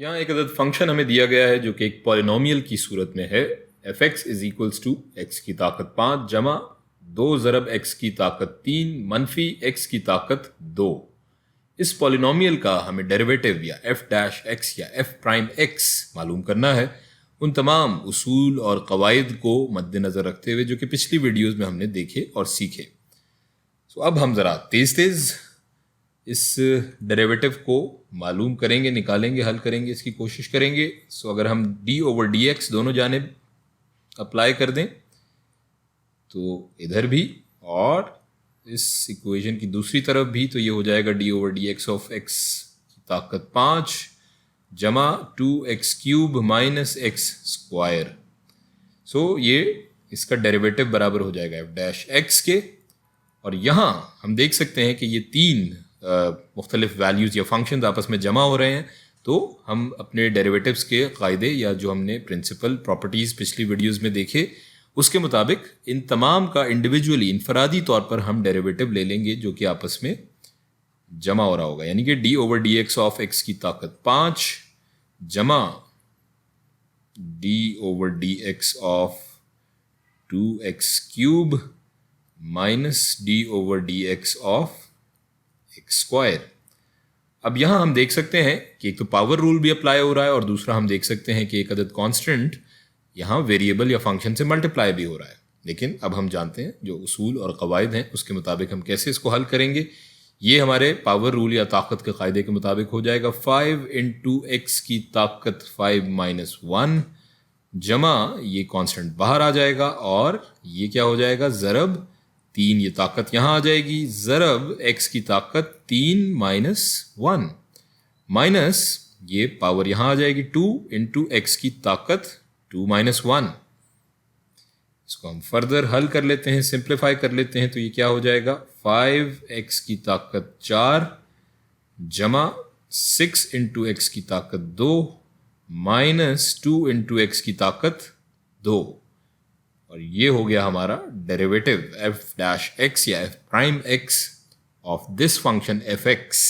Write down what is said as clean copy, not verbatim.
यहाँ एक अदद फंक्शन हमें दिया गया है जो कि एक पॉलिनोमियल की सूरत में है। F X is equals to X की ताकत 5 जमा 2 ज़रब एक्स की ताकत 3 मनफी एक्स की ताकत 2। इस पॉलिनोमियल का हमें डेरिवेटिव या एफ डैश एक्स या एफ प्राइम एक्स मालूम करना है, उन तमाम उसूल और कवायद को मद्देनज़र रखते हुए जो कि पिछली वीडियोज़ में हमने देखे और सीखे। तो अब हम ज़रा तेज़ तेज़ इस डेरिवेटिव को मालूम करेंगे, निकालेंगे, हल करेंगे, इसकी कोशिश करेंगे। सो अगर हम डी ओवर डी एक्स दोनों जानिब अप्लाई कर दें तो इधर भी और इस इक्वेशन की दूसरी तरफ भी, तो ये हो जाएगा D over D x of x की ताकत 5 जमा 2x³ माइनस एक्स स्क्वायर। सो ये इसका डेरिवेटिव बराबर हो जाएगा एफ डैश एक्स के। और यहाँ हम देख सकते हैं कि ये तीन मुख्तलिफ वैल्यूज़ या फंक्शन आपस में जमा हो रहे हैं, तो हम अपने डेरिवेटिव्स के कायदे या जो हमने प्रिंसिपल प्रॉपर्टीज़ पिछली वीडियोज़ में देखे उसके मुताबिक इन तमाम का इंडिविजुअली इनफरादी तौर पर हम डेरिवेटिव ले लेंगे जो कि आपस में जमा हो रहा होगा। यानी कि D over D x of x की ताकत 5 जमा D over D x of 2x³ minus D over D x of x square. अब यहां हम देख सकते हैं कि एक तो पावर रूल भी अप्लाई हो रहा है और दूसरा हम देख सकते हैं कि एक अदद कांस्टेंट यहां वेरिएबल या फंक्शन से मल्टीप्लाई भी हो रहा है। लेकिन अब हम जानते हैं जो उसूल और कवायद हैं उसके मुताबिक हम कैसे इसको हल करेंगे। ये हमारे पावर रूल या ताकत के कायदे के मुताबिक हो जाएगा 5 इंटू एक्स की ताकत 5 माइनस 1 जमा ये कांस्टेंट बाहर आ जाएगा और ये क्या हो जाएगा ज़रब 3, ये ताकत यहाँ आ जाएगी ज़रब x की ताकत 3 माइनस 1 माइनस ये पावर यहाँ आ जाएगी 2 इंटू एक्स की ताकत 2 माइनस 1। इसको हम फर्दर हल कर लेते हैं, सिंप्लीफाई कर लेते हैं, तो ये क्या हो जाएगा 5x की ताकत 4 जमा 6 इंटू एक्स की ताकत 2 माइनस 2 इंटू एक्स की ताकत 2। और ये हो गया हमारा डेरिवेटिव एफ डैश एक्स या F prime x of this function F x.